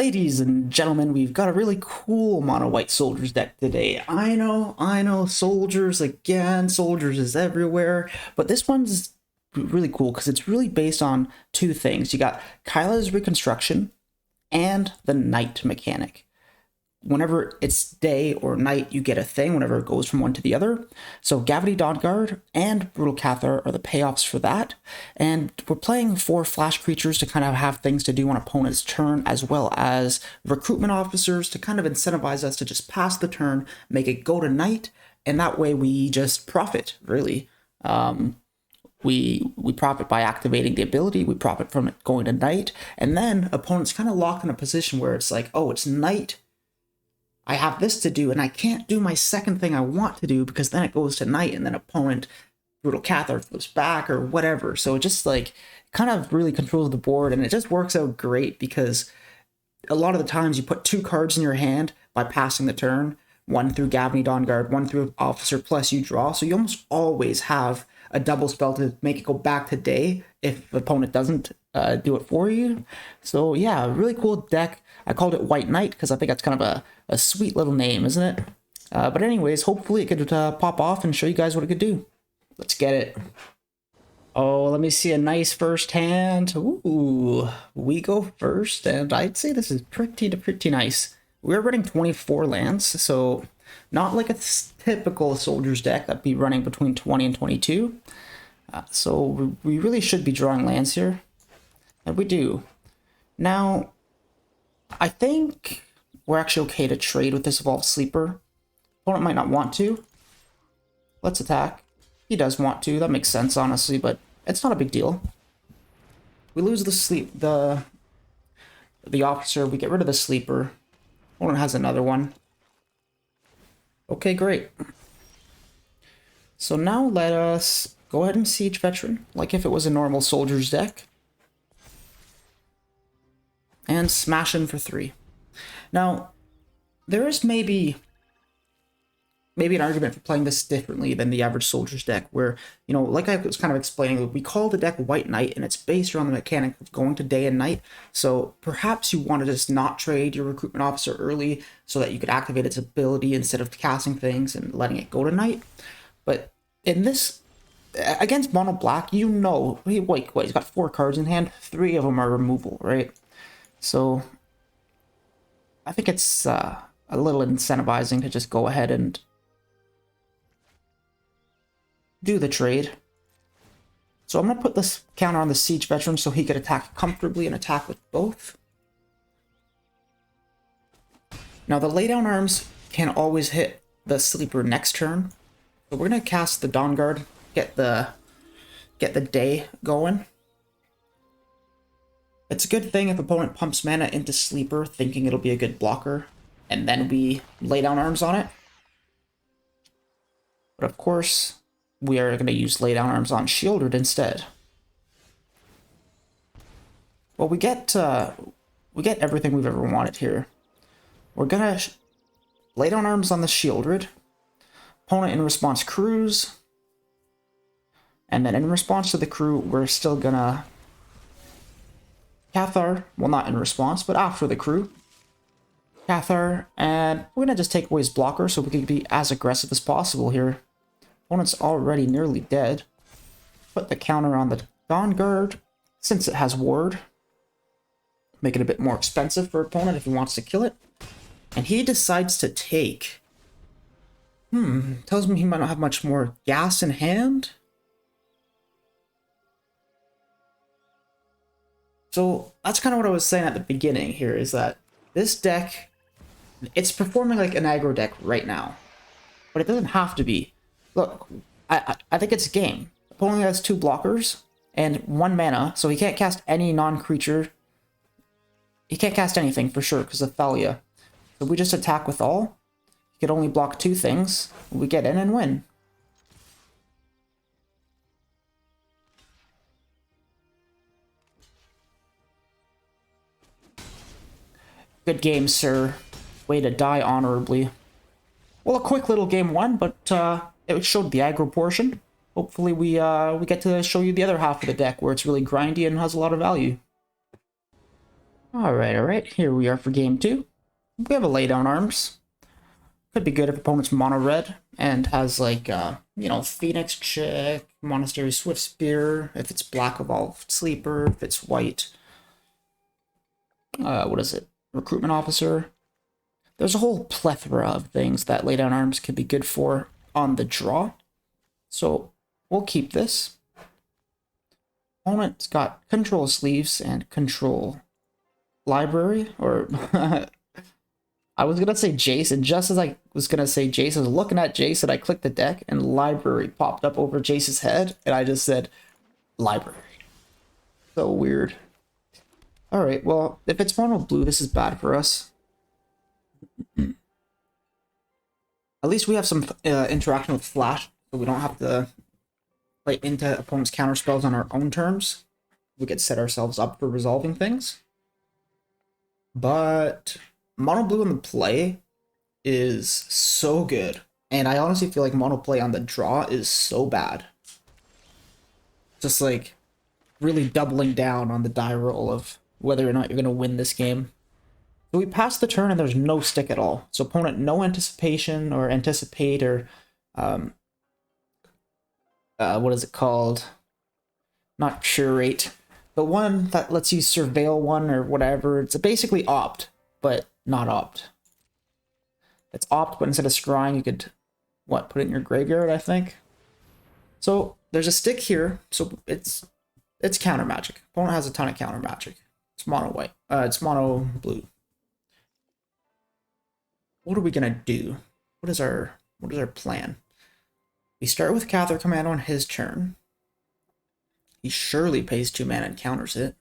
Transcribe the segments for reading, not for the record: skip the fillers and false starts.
Ladies and gentlemen, we've got a really cool mono white soldiers deck today. I know, soldiers again, soldiers is everywhere, but this one's really cool because it's really based on two things. You got Kayla's Reconstruction and the Night mechanic. Whenever it's day or night, you get a thing whenever it goes from one to the other. So Gavony Dawnguard and Brutal Cathar are the payoffs for that. And we're playing 4 flash creatures to kind of have things to do on opponent's turn, as well as recruitment officers to kind of incentivize us to just pass the turn, make it go to night, and that way we just profit, really. We profit by activating the ability, we profit from it going to night, and then opponents kind of lock in a position where it's like, oh, it's night, I have this to do, and I can't do my second thing I want to do because then it goes to night, and then opponent Brutal Cathar flips back or whatever. So it just like kind of really controls the board, and it just works out great because a lot of the times you put 2 cards in your hand by passing the turn, one through Gavony Dawnguard, one through Officer, plus you draw. So you almost always have a double spell to make it go back to day if the opponent doesn't do it for you. So yeah, really cool deck. I called it White Knight because I think that's kind of a sweet little name, isn't it? But anyways, hopefully it could pop off and show you guys what it could do. Let's get it. Oh, let me see a nice first hand. Ooh, we go first, and I'd say this is pretty nice. We're running 24 lands, so not like a typical Soldiers deck that'd be running between 20 and 22. So we really should be drawing lands here, and we do. Now, I think we're actually okay to trade with this Evolved Sleeper. Opponent might not want to. Let's attack. He does want to. That makes sense, honestly, but it's not a big deal. We lose the officer. We get rid of the sleeper. Opponent has another one. Okay, great. So now let us go ahead and Siege Veteran, like if it was a normal Soldiers deck. And smash in for 3. Now, there is maybe an argument for playing this differently than the average Soldiers deck, where, you know, like I was kind of explaining, we call the deck White Knight, and it's based around the mechanic of going to day and night. So perhaps you want to just not trade your Recruitment Officer early so that you could activate its ability instead of casting things and letting it go to night. But in this, against Mono Black, you know, wait, he's got 4 cards in hand, 3 of them are removal, right? So I think it's a little incentivizing to just go ahead and do the trade. So I'm going to put this counter on the Siege Veteran so he could attack comfortably and attack with both. Now the laydown arms can always hit the sleeper next turn. So we're going to cast the Dawnguard, get the day going. It's a good thing if opponent pumps mana into sleeper thinking it'll be a good blocker, and then we lay down arms on it. But of course, we are going to use lay down arms on Shieldred instead. Well, we get everything we've ever wanted here. We're going to lay down arms on the Shieldred. Opponent in response crews. And then in response to the crew, we're still going to Cathar, well, not in response, but after the crew. Cathar, and we're going to just take away his blocker so we can be as aggressive as possible here. Opponent's already nearly dead. Put the counter on the Dawnguard, since it has ward. Make it a bit more expensive for opponent if he wants to kill it. And he decides to take. Tells me he might not have much more gas in hand. So that's kind of what I was saying at the beginning here, is that this deck, it's performing like an aggro deck right now, but it doesn't have to be. Look, I think it's a game. Opponent only has 2 blockers and 1 mana, so he can't cast any non-creature. He can't cast anything for sure because of Thalia. So we just attack with all. He could only block 2 things. We get in and win. Good game, sir. Way to die honorably. Well, a quick little game 1, but it showed the aggro portion. Hopefully we get to show you the other half of the deck where it's really grindy and has a lot of value. Alright, here we are for game 2. We have a laydown arms. Could be good if opponent's mono red and has like, you know, Phoenix Chick, Monastery Swift Spear, if it's black Evolved Sleeper, if it's white, what is it? Recruitment Officer. There's a whole plethora of things that laydown arms could be good for on the draw. So we'll keep this. Opponent's got control sleeves and control library, or I was gonna say Jace, and just as I was gonna say Jace, I was looking at Jace and I clicked the deck and library popped up over Jace's head and I just said library. So weird. Alright, well, if it's mono blue, this is bad for us. At least we have some interaction with Flash, so we don't have to play into opponent's counter spells on our own terms. We could set ourselves up for resolving things. But mono blue on the play is so good. And I honestly feel like mono play on the draw is so bad. Just like really doubling down on the die roll of whether or not you're going to win this game. So we pass the turn and there's no stick at all. So opponent, no anticipation or anticipate or what is it called? Not curate. The one that lets you surveil one or whatever. It's basically opt, but not opt. It's opt, but instead of scrying, you could, what, put it in your graveyard, I think? So there's a stick here, so it's counter magic. Opponent has a ton of counter magic. It's mono white. It's mono blue. What are we gonna do? What is our plan? We start with Cathar Commando on his turn. He surely pays 2 mana and counters it.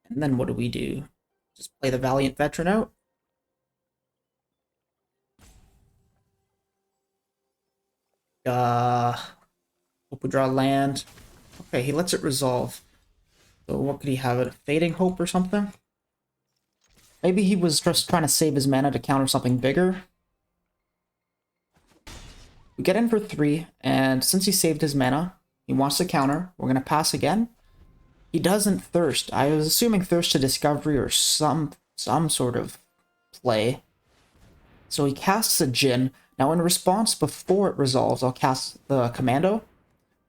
And then what do? Just play the Valiant Veteran out? Hope we draw land. Okay, he lets it resolve. So what could he have? A Fading Hope or something? Maybe he was just trying to save his mana to counter something bigger. We get in for 3, and since he saved his mana, he wants to counter. We're going to pass again. He doesn't Thirst. I was assuming Thirst to Discovery or some sort of play. So he casts a Djinn. Now in response, before it resolves, I'll cast the Commando,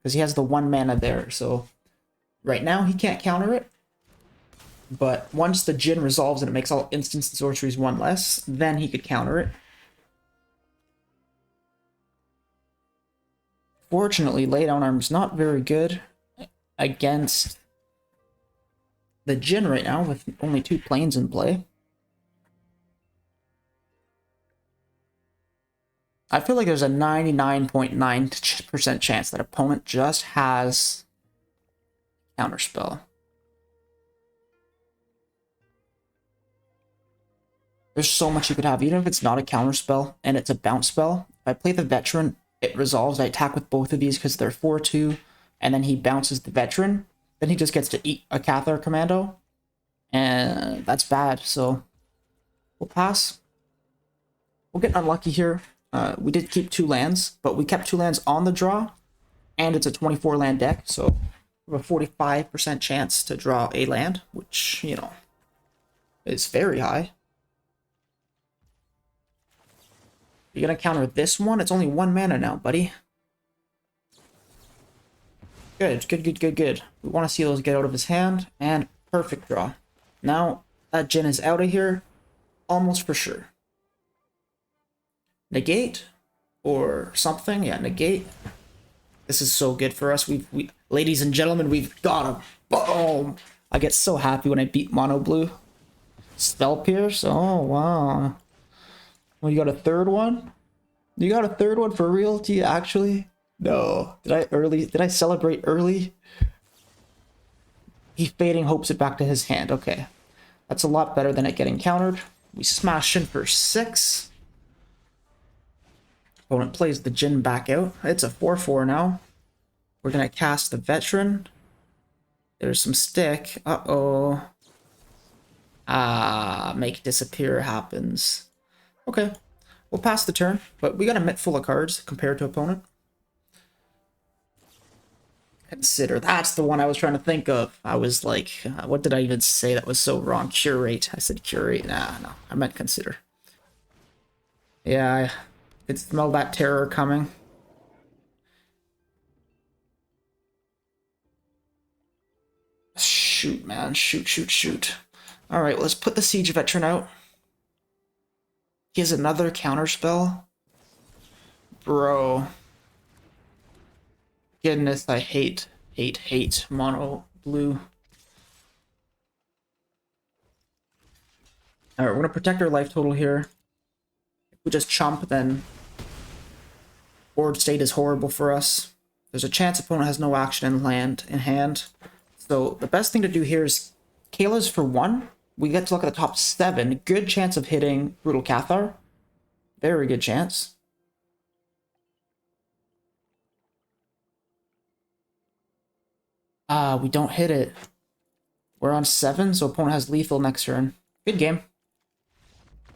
because he has the 1 mana there. So right now he can't counter it. But once the Djinn resolves and it makes all instants and sorceries 1 less, then he could counter it. Fortunately, laydown arm's not very good against the Djinn right now, with only 2 planes in play. I feel like there's a 99.9% chance that opponent just has counterspell. There's so much you could have, even if it's not a counterspell and it's a bounce spell. If I play the Veteran, it resolves. I attack with both of these because they're 4/2, and then he bounces the Veteran. Then he just gets to eat a Cathar Commando, and that's bad. So we'll pass. We'll get unlucky here. We did keep 2 lands, but we kept 2 lands on the draw, and it's a 24 land deck, so we have a 45% chance to draw a land, which, you know, is very high. You're gonna counter this one? It's only 1 mana now, buddy. Good. We want to see those get out of his hand, and perfect draw. Now, that Djinn is out of here, almost for sure. Negate? Or something? Yeah, negate. This is so good for us. We ladies and gentlemen, we've got him. Boom! I get so happy when I beat mono blue. Spell Pierce? Oh, wow. Well, you got a 3rd one? You got a 3rd one for real? Do you actually? No. Did I celebrate early? He Fading Hopes it back to his hand. Okay. That's a lot better than it getting countered. We smash in for 6. Opponent plays the Djinn back out. It's a 4/4 now. We're gonna cast the Veteran. There's some stick. Uh-oh. Make disappear happens. Okay. We'll pass the turn, but we got a mitt full of cards compared to opponent. Consider. That's the one I was trying to think of. I was like, what did I even say that was so wrong? Curate. I said curate. Nah, no. I meant consider. Yeah, I could smell that terror coming. Shoot, man. Shoot, shoot, shoot. Alright, let's put the Siege Veteran out. He has another counterspell. Bro. Goodness, I hate mono blue. Alright, we're gonna protect our life total here. If we just chump, then board state is horrible for us. There's a chance opponent has no action in hand. So the best thing to do here is Kayla's for 1. We get to look at the top 7. Good chance of hitting Brutal Cathar. Very good chance. We don't hit it. We're on 7, so opponent has lethal next turn. Good game.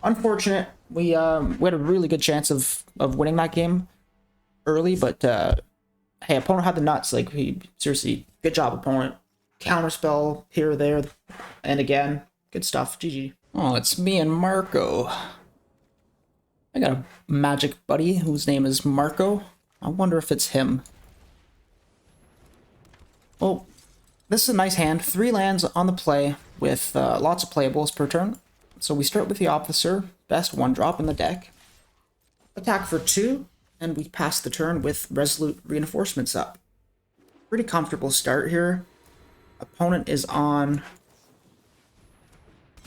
Unfortunate. We had a really good chance of winning that game early, but hey, opponent had the nuts. Like, seriously, good job, opponent. Counterspell here, there, and again. Good stuff. GG. Oh, it's me and Marco. I got a magic buddy whose name is Marco. I wonder if it's him. Well, this is a nice hand. 3 lands on the play with lots of playables per turn. So we start with the Officer, best 1-drop in the deck. Attack for 2, and we pass the turn with Resolute Reinforcements up. Pretty comfortable start here. Opponent is on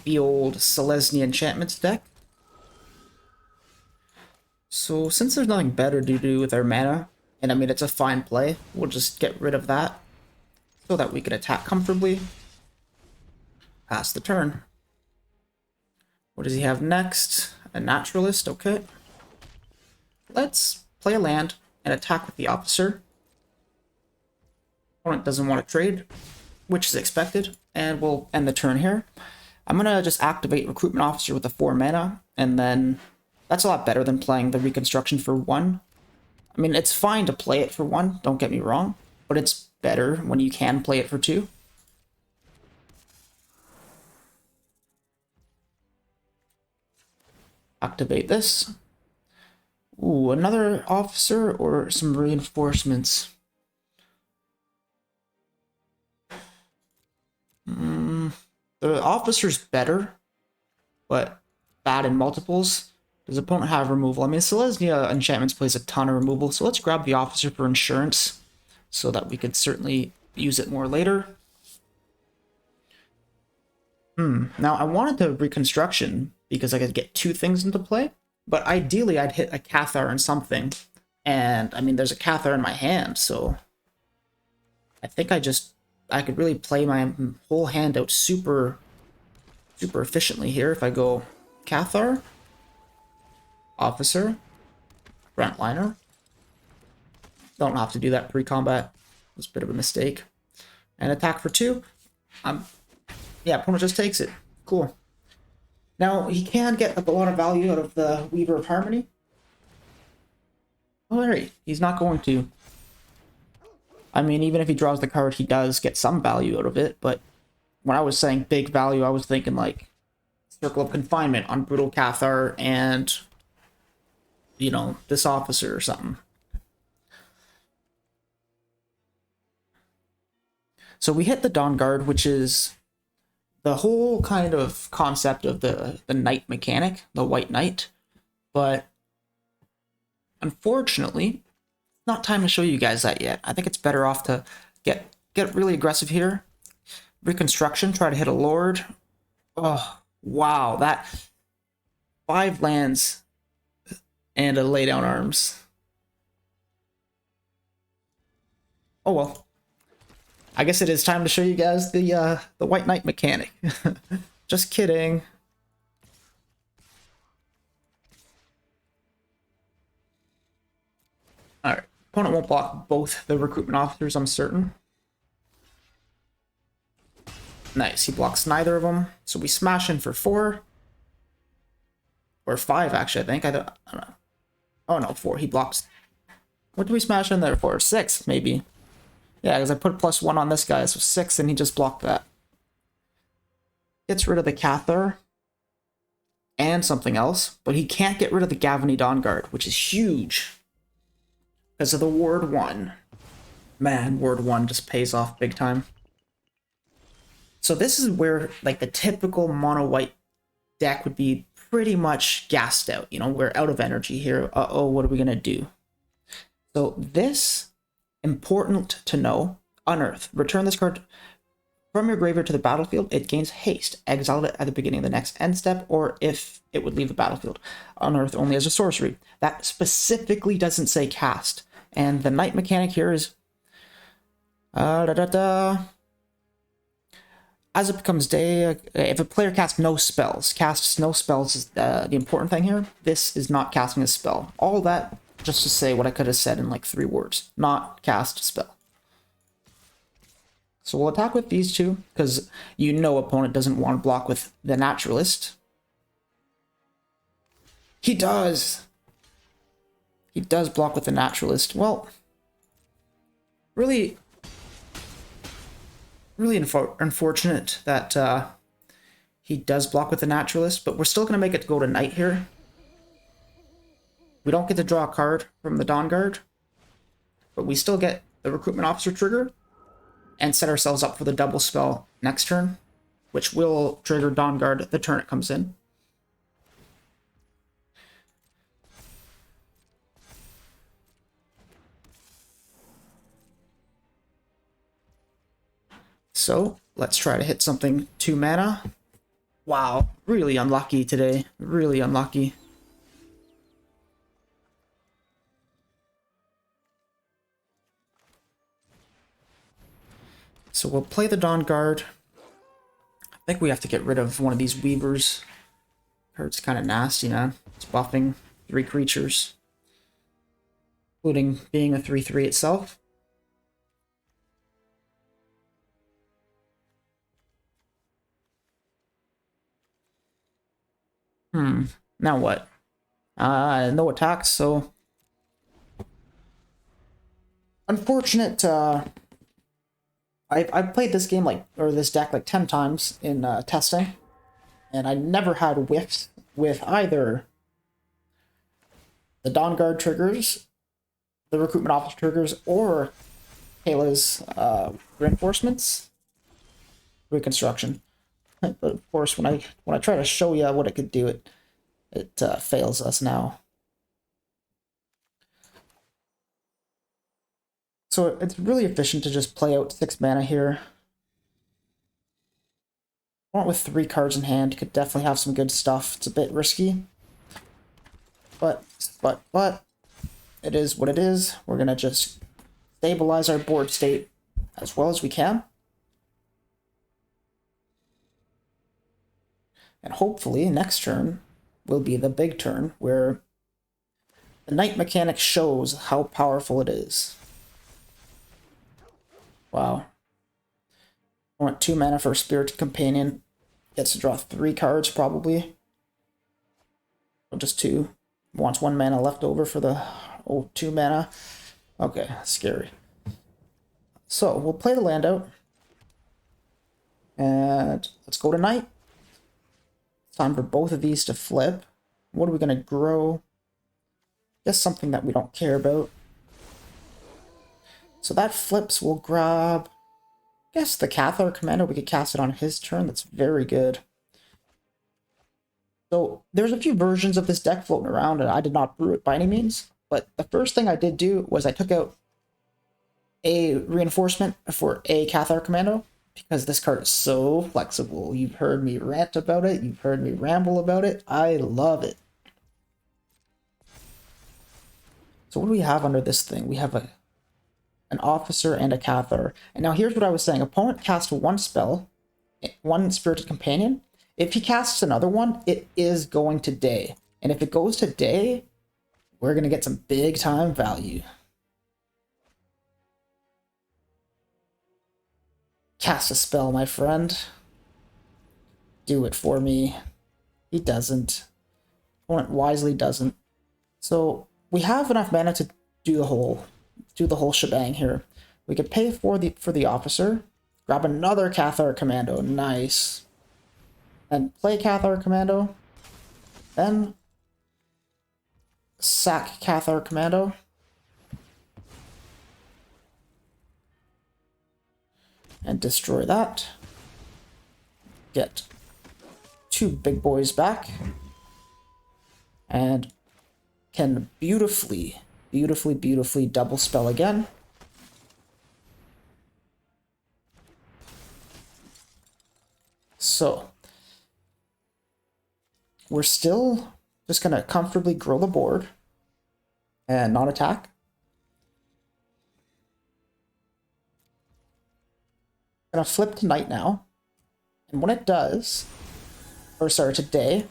the old Selesnya Enchantments deck. So since there's nothing better to do with our mana, and I mean it's a fine play, we'll just get rid of that so that we can attack comfortably. Pass the turn. What does he have next? A Naturalist, okay. Let's play a land and attack with the Officer. Opponent doesn't want to trade, which is expected, and we'll end the turn here. I'm gonna just activate Recruitment Officer with the 4 mana, and then that's a lot better than playing the Reconstruction for 1. I mean, it's fine to play it for 1, don't get me wrong, but it's better when you can play it for 2. Activate this. Ooh, another Officer or some reinforcements. The Officer's better, but bad in multiples. Does opponent have removal? I mean, Selesnya Enchantments plays a ton of removal, so let's grab the Officer for insurance so that we could certainly use it more later. Now, I wanted the Reconstruction because I could get 2 things into play, but ideally I'd hit a Cathar and something. And, I mean, there's a Cathar in my hand, so I think I could really play my whole hand out super efficiently here if I go Cathar, Officer, Frontliner. Don't have to do that pre-combat. It was a bit of a mistake. And attack for 2. Yeah, opponent just takes it. Cool. Now, he can get a lot of value out of the Weaver of Harmony. Alright, he's not going to. I mean, even if he draws the card, he does get some value out of it, but when I was saying big value, I was thinking like Circle of Confinement on Brutal Cathar and, you know, this Officer or something. So we hit the Dawnguard, which is the whole kind of concept of the knight mechanic, the white knight, but unfortunately, not time to show you guys that yet. I think it's better off to get really aggressive here. Reconstruction, try to hit a Lord. Oh, wow, that 5 lands and a lay down arms. Oh well. I guess it is time to show you guys the White Knight mechanic. Just kidding. Alright, opponent won't block both the Recruitment Officers, I'm certain. Nice, he blocks neither of them. So we smash in for 4. Or 5, actually, I think. I don't know. Oh no, 4. He blocks. What do we smash in there for? 6, maybe. Yeah, because I put +1 on this guy, so 6, and he just blocked that. Gets rid of the Cathar and something else, but he can't get rid of the Gavony Dawnguard, which is huge because of the Ward 1. Man, Ward 1 just pays off big time. So this is where, like, the typical mono-white deck would be pretty much gassed out. You know, we're out of energy here. Uh-oh, what are we going to do? So this, important to know, Unearth. Return this card from your graveyard to the battlefield. It gains haste. Exile it at the beginning of the next end step, or if it would leave the battlefield. Unearth only as a sorcery. That specifically doesn't say cast. And the night mechanic here is... As it becomes day, if a player casts no spells is the important thing here. This is not casting a spell. All that just to say what I could have said in like 3 words. Not cast a spell. So we'll attack with these two, because you know opponent doesn't want to block with the Naturalist. He does! He does block with the Naturalist. Well, really unfortunate that he does block with the Naturalist, but we're still going to make it go to night here. We don't get to draw a card from the Dawnguard, but we still get the Recruitment Officer trigger and set ourselves up for the double spell next turn, which will trigger Dawnguard the turn it comes in. So let's try to hit something 2 mana. Wow, really unlucky today. Really unlucky. So we'll play the Dawnguard. I think we have to get rid of one of these Weavers. Card's kind of nasty, man. It's buffing 3 creatures, including being a 3/3 itself. Now what? No attacks, so... Unfortunate, I've played this game this deck like 10 times in testing, and I never had whiffs with either the Dawnguard triggers, the Recruitment Officer triggers, or Kayla's reinforcements, Reconstruction. But of course, when I try to show you what it could do, it fails us now. So it's really efficient to just play out 6 mana here. With 3 cards in hand, you could definitely have some good stuff. It's a bit risky, but it is what it is. We're gonna just stabilize our board state as well as we can. And hopefully next turn will be the big turn where the night mechanic shows how powerful it is. Wow. I want 2 mana for a Spirited Companion. Gets to draw 3 cards probably. Or just 2. Wants 1 mana left over for the 2 mana. Okay, that's scary. So we'll play the land out. And let's go to night. Time for both of these to flip. What are we going to grow? Just something that we don't care about. So that flips, we'll grab, I guess, the Cathar Commando. We could cast it on his turn. That's very good. So there's a few versions of this deck floating around, and I did not brew it by any means. But the first thing I did do was I took out a reinforcement for a Cathar Commando, because this card is so flexible. You've heard me rant about it. You've heard me ramble about it. I love it. So what do we have under this thing? We have an Officer and a Cathar. And now here's what I was saying. Opponent casts 1 spell, 1 Spirited Companion. If he casts another one, it is going to day. And if it goes to day, we're going to get some big time value. Cast a spell, my friend. Do it for me. He doesn't. Opponent wisely doesn't. So we have enough mana to do the whole shebang here. We could pay for the officer, grab another Cathar Commando, nice, and play Cathar Commando, then sack Cathar Commando, and destroy that. Get 2 big boys back, and can beautifully double spell again. So we're still just gonna comfortably grow the board and not attack. Gonna flip to night now, and when it does, or sorry, today,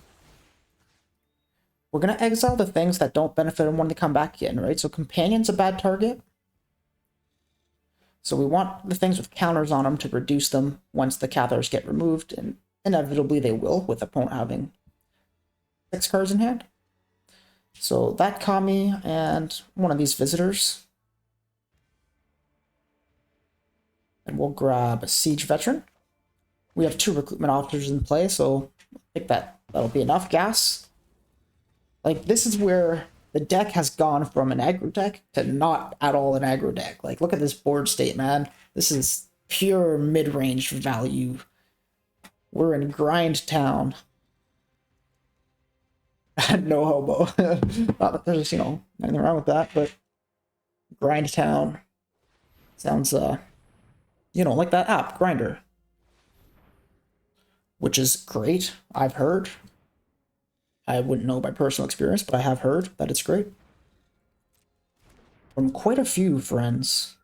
we're gonna exile the things that don't benefit them when they come back in, right? So Companion's a bad target. So we want the things with counters on them to reduce them once the Cathars get removed, and inevitably they will, with the opponent having 6 cards in hand. So that Kami and one of these visitors. And we'll grab a Siege Veteran. We have 2 Recruitment Officers in play, so I think that'll be enough gas. Like, this is where the deck has gone from an aggro deck to not at all an aggro deck. Like, look at this board state, man. This is pure mid-range value. We're in Grind Town. No hobo. Not that there's, anything wrong with that, but Grind Town sounds, like that app, Grinder. Which is great, I've heard. I wouldn't know by personal experience, but I have heard that it's great. From quite a few friends.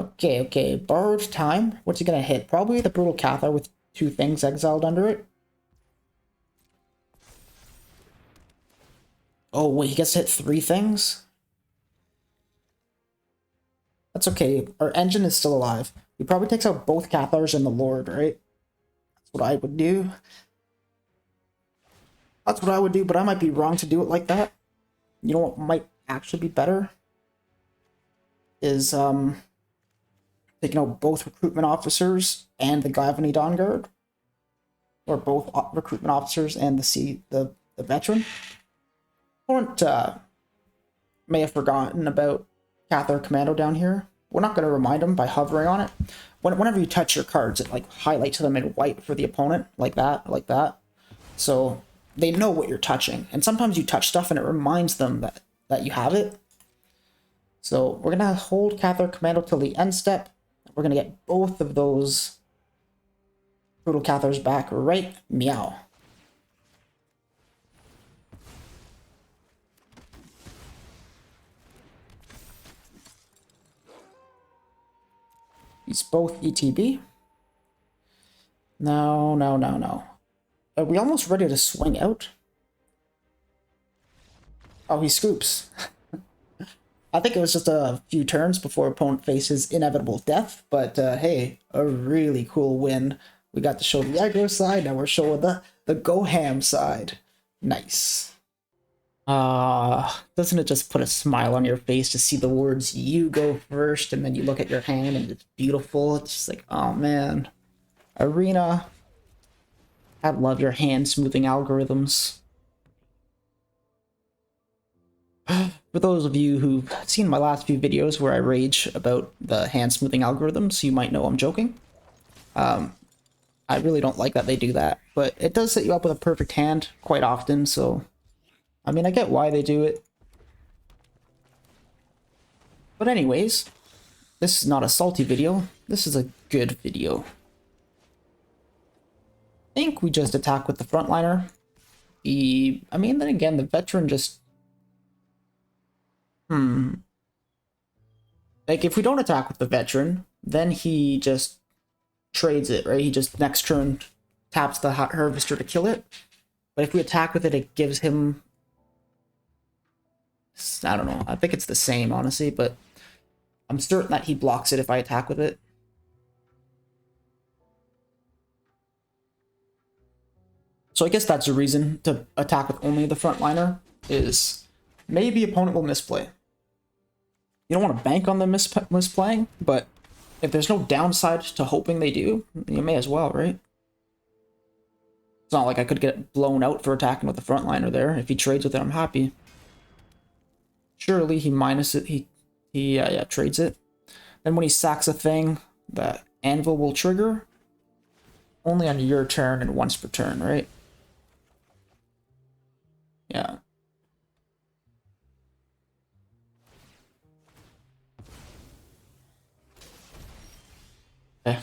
Okay, Borrowed Time. What's he gonna hit? Probably the Brutal Cathar with 2 things exiled under it. Oh, wait, he gets to hit 3 things? That's okay, our engine is still alive. He probably takes out both Cathars and the Lord, right? That's what I would do. That's what I would do, but I might be wrong to do it like that. You know what might actually be better? Is, taking out both Recruitment Officers and the Gavony Dawnguard. Or both Recruitment Officers and the Veteran. Opponent may have forgotten about Cathar Commando down here. We're not going to remind them by hovering on it. Whenever you touch your cards, it highlights them in white for the opponent, like that. So they know what you're touching. And sometimes you touch stuff and it reminds them that you have it. So we're going to hold Cathar Commando till the end step. We're going to get both of those Brutal Cathars back right meow. He's both ETB. No. Are we almost ready to swing out? Oh, he scoops. I think it was just a few turns before opponent faces inevitable death, but hey, a really cool win. We got to show the aggro side, now we're showing the go ham side. Nice. Doesn't it just put a smile on your face to see the words "you go first" and then you look at your hand and it's beautiful? It's just like, oh man. Arena. I love your hand smoothing algorithms. For those of you who've seen my last few videos where I rage about the hand smoothing algorithms, you might know I'm joking. I really don't like that they do that, but it does set you up with a perfect hand quite often, so I mean, I get why they do it. But anyways, this is not a salty video, this is a good video. I think we just attack with the frontliner. Then again, the veteran just... Like, if we don't attack with the veteran, then he just trades it, right? He just next turn taps the harvester to kill it. But if we attack with it, it gives him... I don't know. I think it's the same, honestly, but I'm certain that he blocks it if I attack with it. So I guess that's a reason to attack with only the frontliner, is maybe opponent will misplay. You don't want to bank on them misplaying, but if there's no downside to hoping they do, you may as well, right? It's not like I could get blown out for attacking with the frontliner there. If he trades with it, I'm happy. Surely he minus it. He trades it. Then when he sacks a thing, the anvil will trigger. Only on your turn and once per turn, right? Yeah. Okay.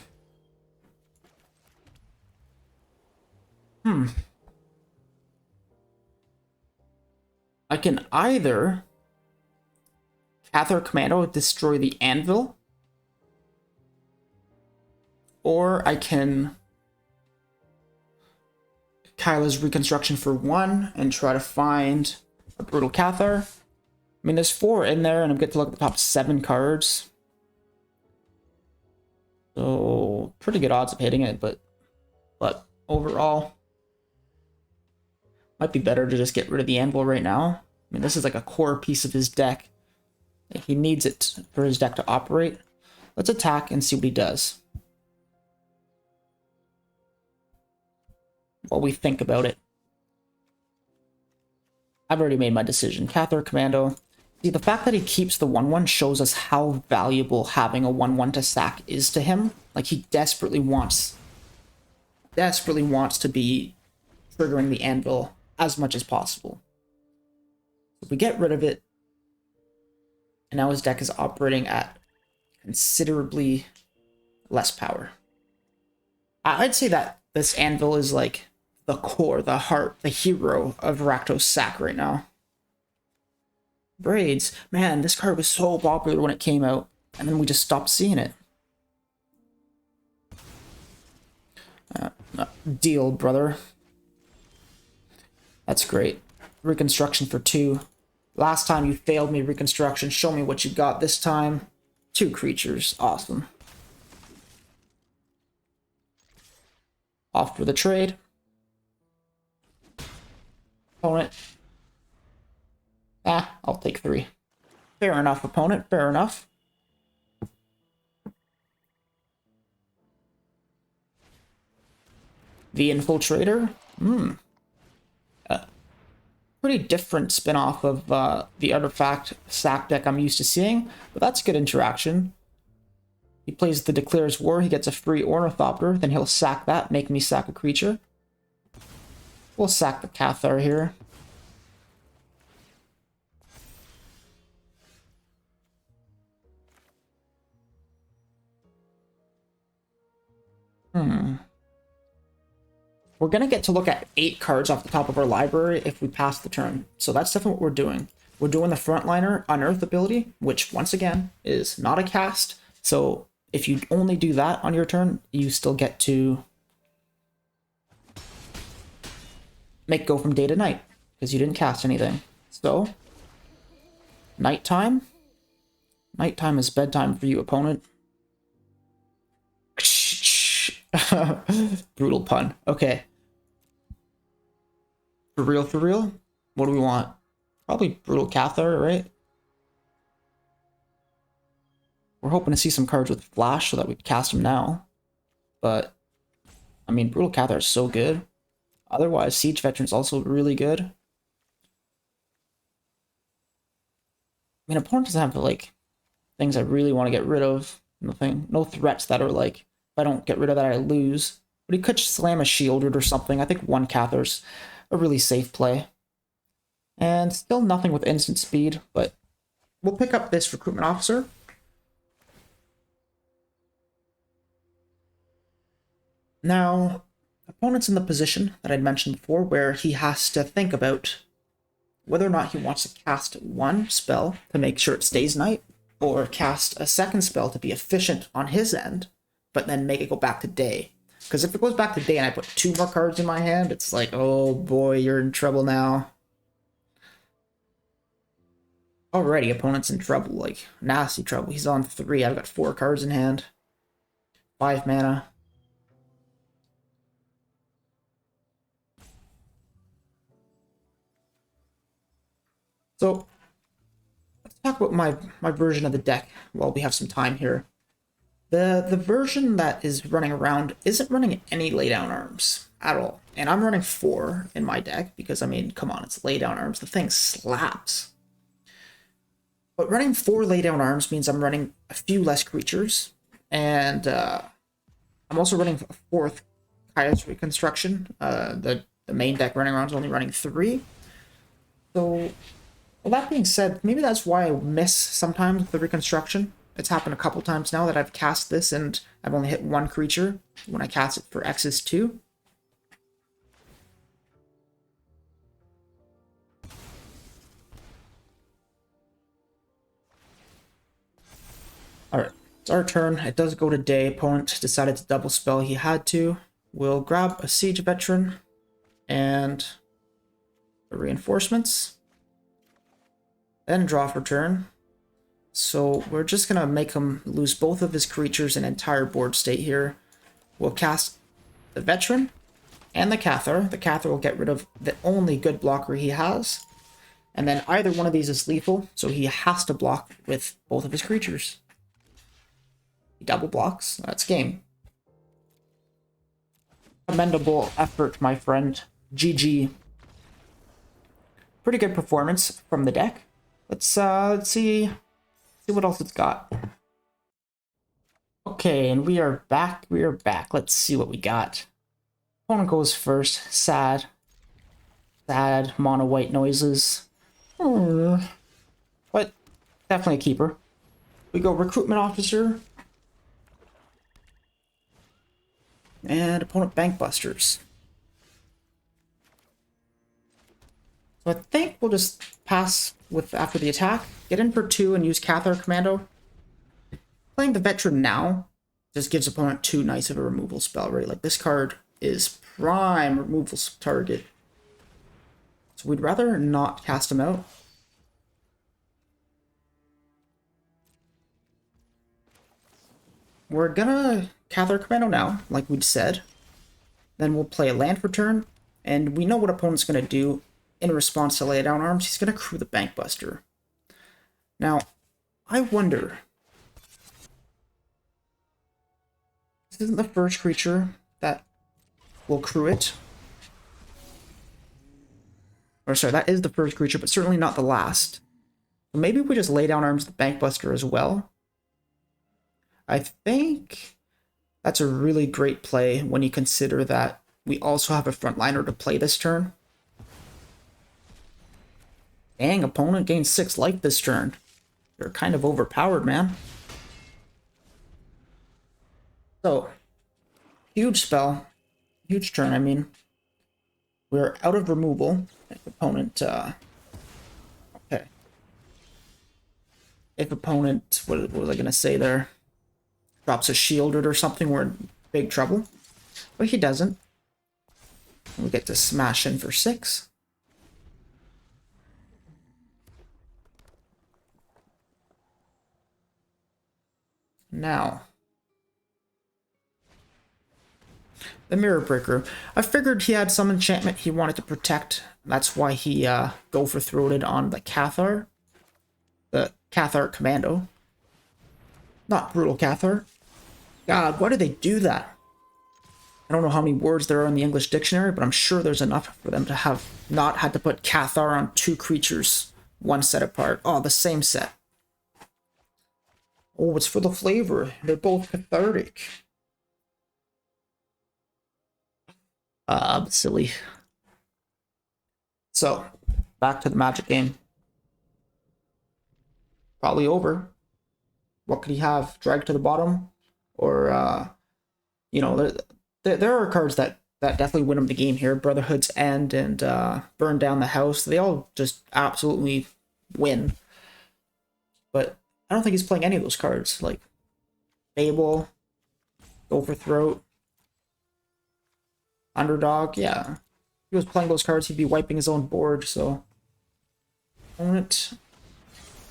I can either Cathar Commando destroy the anvil, or I can Kayla's Reconstruction for 1 and try to find a Brutal Cathar. I mean, there's 4 in there, and I'm getting to look at the top 7 cards. So, pretty good odds of hitting it, but overall, might be better to just get rid of the anvil right now. I mean, this is like a core piece of his deck. He needs it for his deck to operate. Let's attack and see what he does while we think about it. I've already made my decision. Cathar Commando. See, the fact that he keeps the 1/1 shows us how valuable having a 1/1 to sack is to him. Like, he desperately wants to be triggering the anvil as much as possible. If we get rid of it, and now his deck is operating at considerably less power. I'd say that this anvil is like the core, the heart, the hero of Rakdos sack right now. Braids. Man, this card was so popular when it came out, and then we just stopped seeing it. Deal, brother. That's great. Reconstruction for 2. Last time you failed me, Reconstruction. Show me what you got this time. 2 creatures. Awesome. Off for the trade. Opponent. I'll take 3. Fair enough, opponent. Fair enough. The Infiltrator. Pretty different spin-off of the Artifact sack deck I'm used to seeing, but that's good interaction. He plays the Declares War, he gets a free Ornithopter, then he'll sack that, make me sack a creature. We'll sack the Cathar here. We're going to get to look at 8 cards off the top of our library if we pass the turn. So that's definitely what we're doing. We're doing the Frontliner Unearth ability, which once again is not a cast. So if you only do that on your turn, you still get to make go from day to night because you didn't cast anything. So nighttime. Nighttime is bedtime for you, opponent. Brutal pun. Okay. For real? What do we want? Probably Brutal Cathar, right? We're hoping to see some cards with Flash so that we can cast them now. But, I mean, Brutal Cathar is so good. Otherwise, Siege Veteran's also really good. I mean, opponent doesn't have, like, things I really want to get rid of. Nothing. No threats that are, like, if I don't get rid of that, I lose. But he could slam a Shielded or something. I think 1 Cathar's a really safe play. And still nothing with instant speed, but we'll pick up this Recruitment Officer. Now, opponent's in the position that I'd mentioned before where he has to think about whether or not he wants to cast 1 spell to make sure it stays night, or cast a 2nd spell to be efficient on his end, but then make it go back to day. Because if it goes back to day and I put 2 more cards in my hand, it's like, oh boy, you're in trouble now. Already, opponent's in trouble, like, nasty trouble. He's on 3, I've got 4 cards in hand. 5 mana. So, talk about my version of the deck while we have some time here. The version that is running around isn't running any laydown arms at all. And I'm running 4 in my deck because, I mean, come on, it's laydown arms. The thing slaps. But running 4 laydown arms means I'm running a few less creatures. And I'm also running a 4th Kaya's Reconstruction. The main deck running around is only running 3. So, well, that being said, maybe that's why I miss sometimes the Reconstruction. It's happened a couple times now that I've cast this and I've only hit 1 creature when I cast it for X's 2. Alright, it's our turn. It does go to day. Opponent decided to double spell. He had to. We'll grab a Siege Veteran and the Reinforcements. Then draw for turn. So we're just going to make him lose both of his creatures and entire board state here. We'll cast the Veteran and the Cathar. The Cathar will get rid of the only good blocker he has. And then either one of these is lethal, so he has to block with both of his creatures. He double blocks. That's game. Commendable effort, my friend. GG. Pretty good performance from the deck. Let's see what else it's got. Okay, and we are back. We are back. Let's see what we got. Opponent goes first. Sad. Sad mono white noises. But definitely a keeper. We go Recruitment Officer. And opponent Bank Busters. So I think we'll just pass with after the attack. Get in for 2 and use Cathar Commando. Playing the Veteran now just gives opponent too nice of a removal spell, right? Like, this card is prime removal target. So we'd rather not cast him out. We're gonna Cathar Commando now, like we'd said. Then we'll play a land for turn, and we know what opponent's gonna do in response to lay down arms. He's gonna crew the Bank Buster. Now, I wonder. This isn't the first creature that will crew it. Or sorry, that is the first creature, but certainly not the last. So maybe we just lay down arms the Bank Buster as well. I think that's a really great play when you consider that we also have a Frontliner to play this turn. Dang, opponent gains 6 life this turn. You're kind of overpowered, man. So, huge spell. Huge turn, I mean. We're out of removal. If opponent, okay. If opponent, what was I going to say there? Drops a shielded or something, we're in big trouble. But he doesn't. We get to smash in for 6. Now, the Mirror Breaker. I figured he had some enchantment he wanted to protect. That's why he go for throated on the Cathar. The Cathar Commando. Not Brutal Cathar. God, why do they do that? I don't know how many words there are in the English dictionary, but I'm sure there's enough for them to have not had to put Cathar on 2 creatures, 1 set apart. Oh, the same set. Oh, it's for the flavor. They're both cathartic. Silly. So, back to the Magic game. Probably over. What could he have? Drag to the bottom? Or, you know, there are cards that definitely win him the game here. Brotherhood's End and Burn Down the House. They all just absolutely win. But I don't think he's playing any of those cards. Like, Fable, Go for Throat, Underdog. Yeah. If he was playing those cards, he'd be wiping his own board, so. Opponent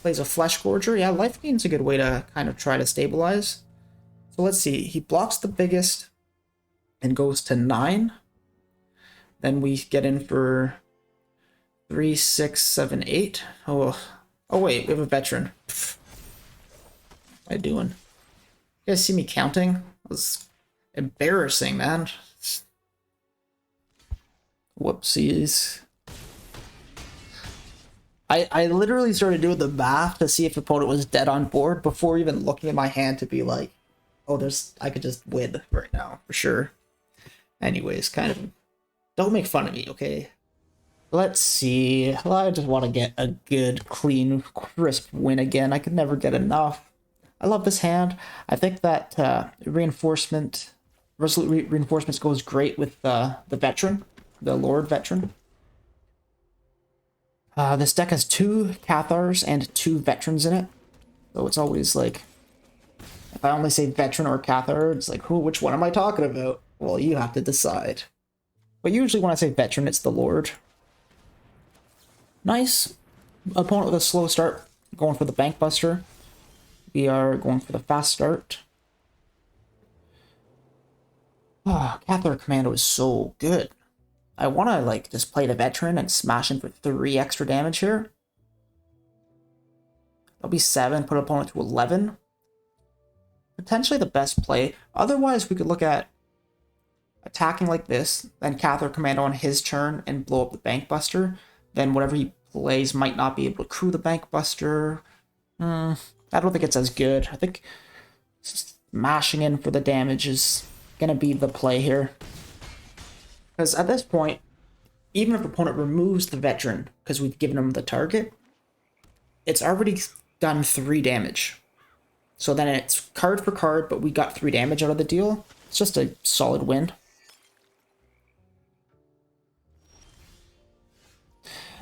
plays a Flesh Gorger. Yeah, Life Gain's a good way to kind of try to stabilize. So let's see. He blocks the biggest and goes to 9. Then we get in for 3, 6, 7, 8. Oh, Oh wait, we have a veteran. What am I doing? You guys see me counting? That was embarrassing, man. Whoopsies. I literally started doing the math to see if the opponent was dead on board before even looking at my hand to be like, oh, I could just win right now, for sure. Anyways, kind of, don't make fun of me, okay? Let's see. Well, I just want to get a good, clean, crisp win again. I could never get enough. I love this hand. I think that Resolute Reinforcements goes great with the veteran, the Lord Veteran. This deck has 2 Cathars and 2 Veterans in it. So it's always like, if I only say Veteran or Cathar, it's like, which one am I talking about? Well, you have to decide. But usually when I say Veteran, it's the Lord. Nice. Opponent with a slow start, going for the Bank Buster. We are going for the fast start. Cathar Commando is so good. I want to, like, just play the Veteran and smash him for 3 extra damage here. That'll be 7, put opponent to 11. Potentially the best play. Otherwise, we could look at attacking like this, then Cathar Commando on his turn and blow up the Bank Buster. Then whatever he plays might not be able to crew the Bank Buster. I don't think it's as good. I think smashing in for the damage is going to be the play here. Because at this point, even if the opponent removes the Veteran, because we've given him the target, it's already done 3 damage. So then it's card for card, but we got 3 damage out of the deal. It's just a solid win.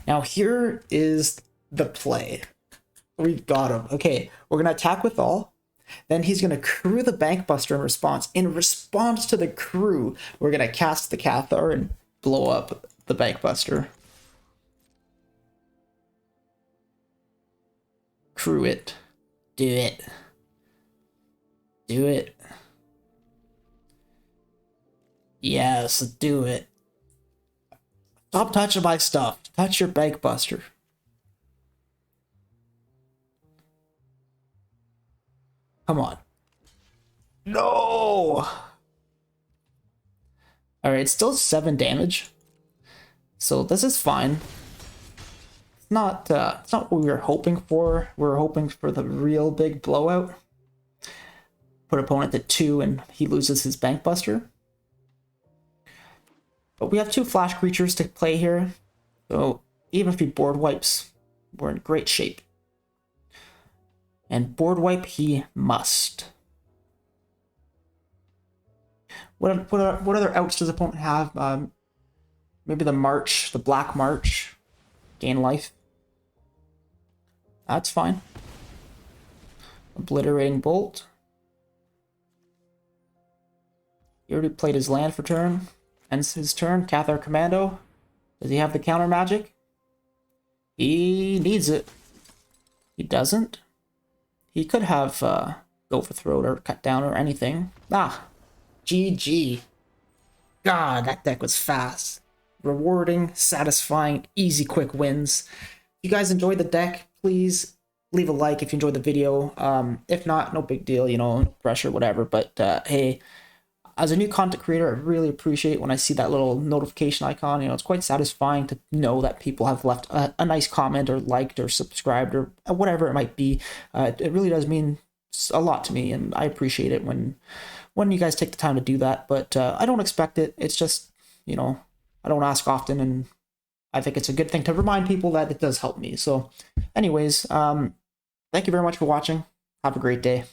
Now here is the play. We've got him. Okay, we're going to attack with all. Then he's going to crew the Bank Buster in response. In response to the crew, we're going to cast the Cathar and blow up the Bank Buster. Crew it. Do it. Do it. Yes, do it. Stop touching my stuff. Touch your Bank Buster. Come on. No! Alright, still 7 damage. So this is fine. It's not what we were hoping for. We were hoping for the real big blowout. Put opponent at 2 and he loses his Bank Buster. But we have 2 flash creatures to play here. So even if he board wipes, we're in great shape. And board wipe he must. What other outs does the opponent have? Maybe the March, the Black March. Gain life. That's fine. Obliterating Bolt. He already played his land for turn. Ends his turn. Cathar Commando. Does he have the counter magic? He needs it. He doesn't. He could have go for throat or cut down or anything. GG. God, that deck was fast. Rewarding, satisfying, easy, quick wins. If you guys enjoyed the deck, please leave a like if you enjoyed the video. If not, no big deal, you know, no pressure, whatever. But hey, as a new content creator, I really appreciate when I see that little notification icon. You know, it's quite satisfying to know that people have left a nice comment or liked or subscribed or whatever it might be. It really does mean a lot to me, and I appreciate it when you guys take the time to do that. But I don't expect it. It's just, you know, I don't ask often, and I think it's a good thing to remind people that it does help me. So anyways, thank you very much for watching. Have a great day.